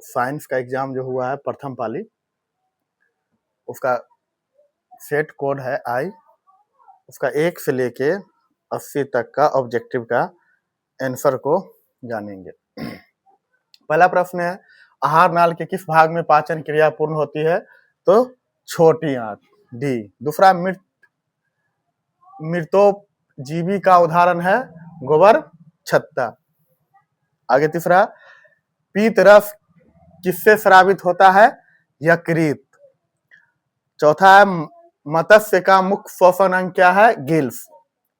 Science का exam जो हुआ है प्रथम पाली, उसका सेट कोड है आई, उसका 1 से लेके 80 तक का ऑब्जेक्टिव का आंसर को जानेंगे। पहला प्रश्न है, आहार नाल के किस भाग में पाचन क्रिया पूर्ण होती है? तो छोटी आंत, डी। दूसरा, मृतोपजीवी का उदाहरण है गोबर छत्ता। आगे तीसरा, पीत रस किससे स्रावित होता है? यकृत। चौथा है, मत्स्य का मुख्य श्वसन अंग क्या है? गिल्स।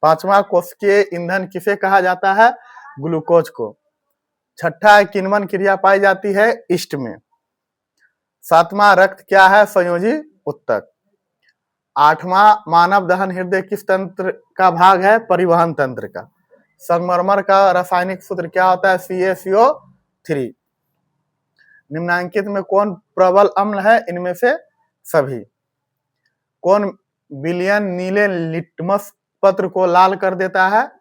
पांचवा, कोशिकीय ईंधन किसे कहा जाता है? ग्लूकोज को। छठा, किण्वन क्रिया पाई जाती है ईस्ट में। सातवां, रक्त क्या है? संयोजी उत्तक। आठवां, मानव दहन हृदय किस तंत्र का भाग है? परिवहन तंत्र का। संगमरमर का रासायनिक सूत्र क्या होता है? CaCO3। निम्नांकित में कौन प्रबल अम्ल है? इनमें से सभी। कौन विलयन नीले लिटमस पत्र को लाल कर देता है?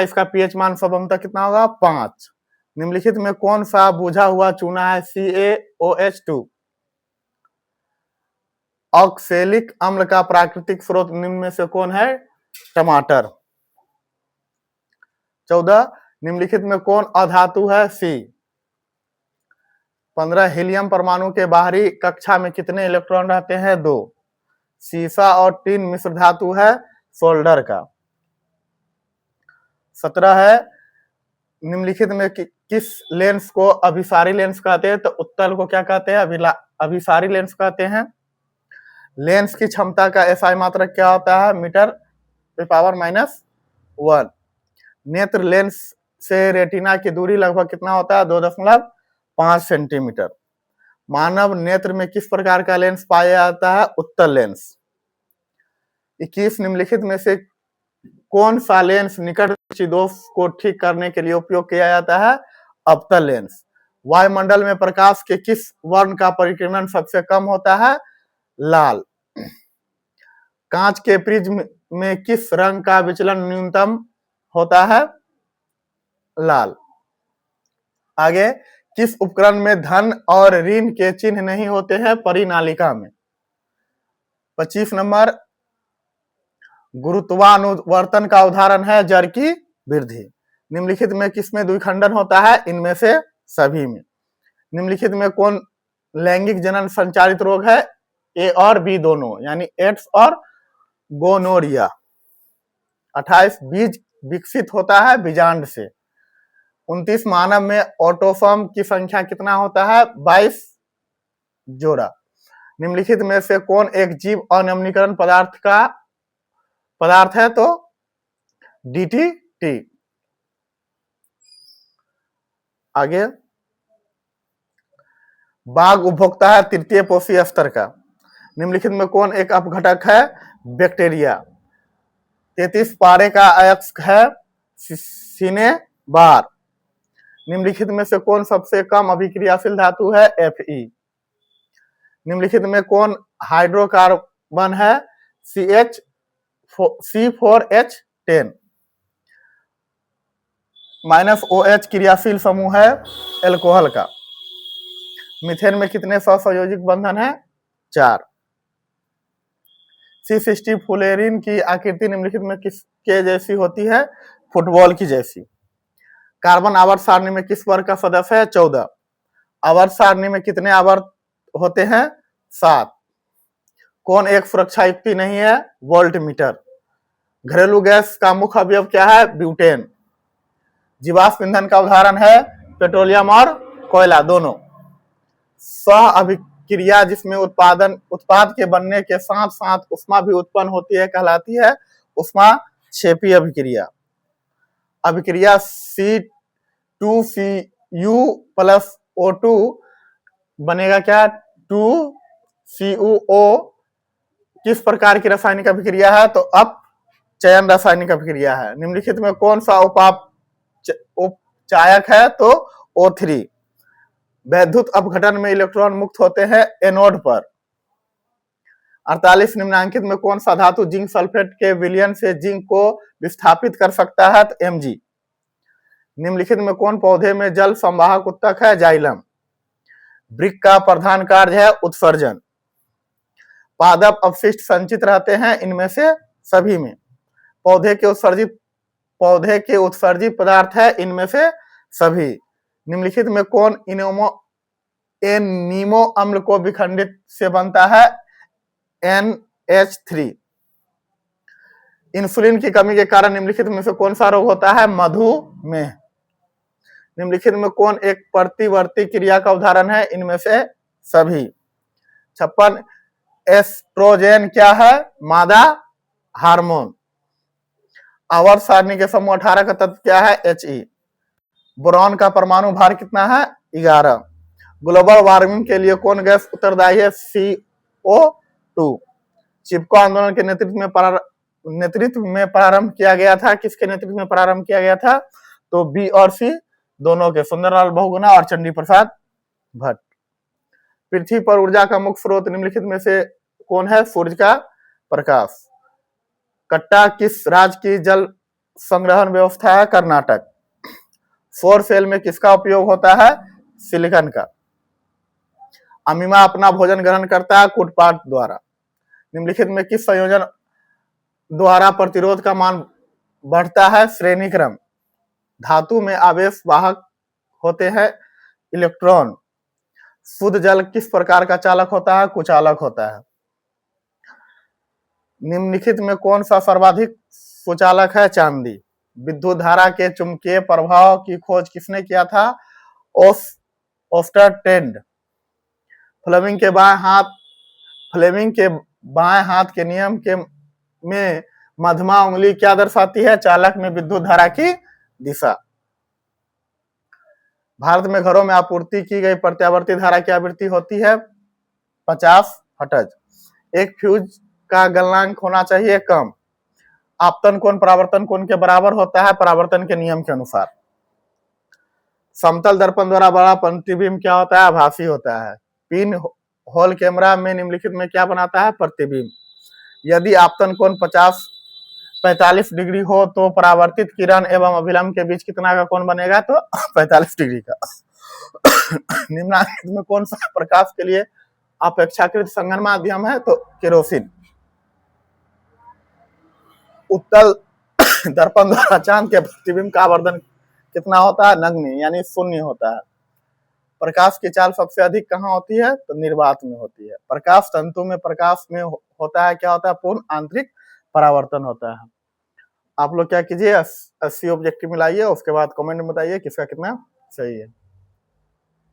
इसका पीएच मान स्वतंत्रता कितना होगा? 5। निम्नलिखित में कौन सा बुझा हुआ चूना है? CaOH2। ऑक्सैलिक अम्ल का प्राकृतिक स्रोत निम्न में से कौन है? टमाटर। 14, निम्नलिखित में कौन अधातु है? C। 15, हीलियम परमाणु के बाहरी कक्षा में कितने इलेक्ट्रॉन रहते हैं? 2। सीसा और टिन मिश्र धातु है सोल्डर का। 17 है, निम्नलिखित में किस लेंस को अभिसारी लेंस कहते हैं? तो उत्तल को क्या कहते हैं? अभिसारी लेंस कहते हैं। लेंस की क्षमता का SI मात्रक क्या होता है? मीटर/-1। नेत्र लेंस से रेटिना की दूरी लगभग कितना होता है? 2.5 सेंटीमीटर। मानव नेत्र में किस प्रकार का लेंस पाया जाता है? उत्तल लेंस। 21, निम्नलिखित में से कौन सा लेंस निकट दृष्टिदोष को ठीक करने के लिए उपयोग किया जाता है? अवतल लेंस। वायुमंडल में प्रकाश के किस वर्ण का परिक्रमण सबसे कम होता है? लाल। कांच के प्रिज्म में किस रंग का विचलन न्यूनतम होता है? लाल। आगे, किस उपकरण में धन और ऋण के चिन्ह नहीं होते हैं? परिनालिका में। 25 नंबर, गुरुत्वानुवर्तन का उदाहरण है जड़ की वृद्धि। निम्नलिखित में किसमें द्विखंडन होता है? इनमें से सभी में। निम्नलिखित में कौन लैंगिक जनन संचारित रोग है? A और B दोनों, यानी एड्स और गोनोरिया। 28, बीज विकसित होता है बीजांड से। 29, मानव में ऑटोसोम की संख्या कितना होता है? 22 जोड़ा। निम्नलिखित में से कौन एक जीव अनियमिकरण पदार्थ है? तो DDT। आगे, बाघ उपभोक्ता है तृतीय पोषी स्तर का। निम्नलिखित में कौन एक अपघटक है? बैक्टीरिया। 33, पारे का अयस्क है सिनेबार। निम्नलिखित में से कौन सबसे कम अभिक्रियाशील धातु है? Fe। निम्नलिखित में कौन हाइड्रोकार्बन है? C4H10। -OH क्रियाशील समूह है एल्कोहल का। मीथेन में कितने सहसंयोजक बंधन है? 4। C60 फुलेरिन की आकृति निम्नलिखित में किसके जैसी होती है? फुटबॉल की जैसी। कार्बन आवर्त सारणी में किस वर्ग का सदस्य है? 14। आवर्त सारणी में कितने आवर्त होते हैं? 7। कौन एक सुरक्षा युक्ति नहीं है? वोल्टमीटर। घरेलू गैस का मुख्य अवयव क्या है? ब्यूटेन। जीवाश्म ईंधन का उदाहरण है पेट्रोलियम और कोयला दोनों। सह अभिक्रिया जिसमें उत्पाद के बनने के साथ साथ उष्मा भी उत्पन्न होती है कहलाती है उष्माक्षेपी अभिक्रिया। अभिक्रिया C2Cu+O2 बनेगा क्या? 2CuO। किस प्रकार की रासायनिक अभिक्रिया है? तो अपचयन रासायनिक अभिक्रिया है। निम्नलिखित में कौन सा उपचायक है? तो O3। वैद्युत अपघटन में इलेक्ट्रॉन मुक्त होते हैं एनोड पर। 48, निम्नांकित में कौन सा धातु जिंक सल्फेट के विलयन से जिंक को विस्थापित कर सकता है? तो Mg। निम्नलिखित में कौन पौधे में जल संवाहक उत्तक है? जाइलम। वृक्क का प्रधान कार्य है उत्सर्जन। पादप अपशिष्ट संचित रहते हैं इनमें से सभी में। पौधे के उत्सर्जित पदार्थ है इनमें से सभी। निम्नलिखित में कौन नीमो अम्ल को विखंडित से बनता है? NH3। इंसुलिन की कमी के कारण निम्नलिखित में से कौन सा रोग होता है? मधुमेह। निम्नलिखित में कौन एक प्रतिवर्ती क्रिया का उदाहरण है? इनमें से सभी। 56 एस्ट्रोजेन क्या है? मादा हार्मोन। आवर्त सारणी के समूह 18 का तत्व क्या है? He। बोरॉन का परमाणु भार कितना है? 11। ग्लोबल वार्मिंग के लिए कौन गैस उत्तरदायी है? CO2। चिपको आंदोलन के नेतृत्व में प्रारंभ किया गया था। किसके नेतृत्व में प्रारंभ किया गया था? तो बी और सी दोनों के, सुंदरलाल बहुगुणा और चंडी प्रसाद भट्ट। पृथ्वी पर ऊर्जा का मुख्य स्रोत निम्नलिखित में से कौन है? सूर्य का प्रकाश। कट्टा किस राज्य की जल संग्रहण व्यवस्था है? कर्नाटक। सौर सेल में किसका उपयोग होता है? सिलिकॉन का। अमीमा अपना भोजन ग्रहण करता है कूटपाट द्वारा। निम्नलिखित में किस संयोजन द्वारा प्रतिरोध का मान बढ़ता है? श्रेणी क्रम। धातु में आवेश वाहक होते हैं इलेक्ट्रॉन। शुद्ध जल किस प्रकार का चालक होता है? कुचालक होता है। निम्नलिखित में कौन सा सर्वाधिक सुचालक है? चांदी। विद्युत धारा के चुंबकीय प्रभाव की खोज किसने किया था? ओस्टरटेंड। फ्लेमिंग के बाएं हाथ के नियम में मध्यमा उंगली क्या दर्शाती है? चालक में विद्युत धारा की दिशा। भारत में घरों में आपूर्ति की गई प्रत्यावर्ती धारा की आवृत्ति होती है 50 हर्ट्ज। एक फ्यूज का गलनांक होना चाहिए कम। आपतन कोण परावर्तन कोण के बराबर होता है परावर्तन के नियम के अनुसार। समतल दर्पण द्वारा बड़ा प्रतिबिंब क्या होता है? आभासी होता है। पिन होल कैमरा में निम्नलिखित में क्या बनाता है? प्रतिबिंब। यदि आपतन कोण 45 डिग्री हो तो परावर्तित किरण एवं अभिलंब के बीच कितना का कोण बनेगा? तो 45 डिग्री का। निम्नलिखित में कौन सा प्रकाश के लिए अपेक्षाकृत संघन माध्यम है? तो केरोसिन। उत्तल दर्पण द्वारा चांद के प्रतिबिंब का आवर्धन कितना होता है? नगण्य यानी शून्य होता है। प्रकाश की चाल सबसे अधिक कहाँ होती है? तो निर्वात में होती है। प्रकाश तंतु में प्रकाश में होता है क्या होता है? पूर्ण आंतरिक परावर्तन होता है। आप लोग क्या कीजिए 80 ऑब्जेक्टिव मिलाइए, उसके बाद कमेंट में बताइए किसका कितना सही है।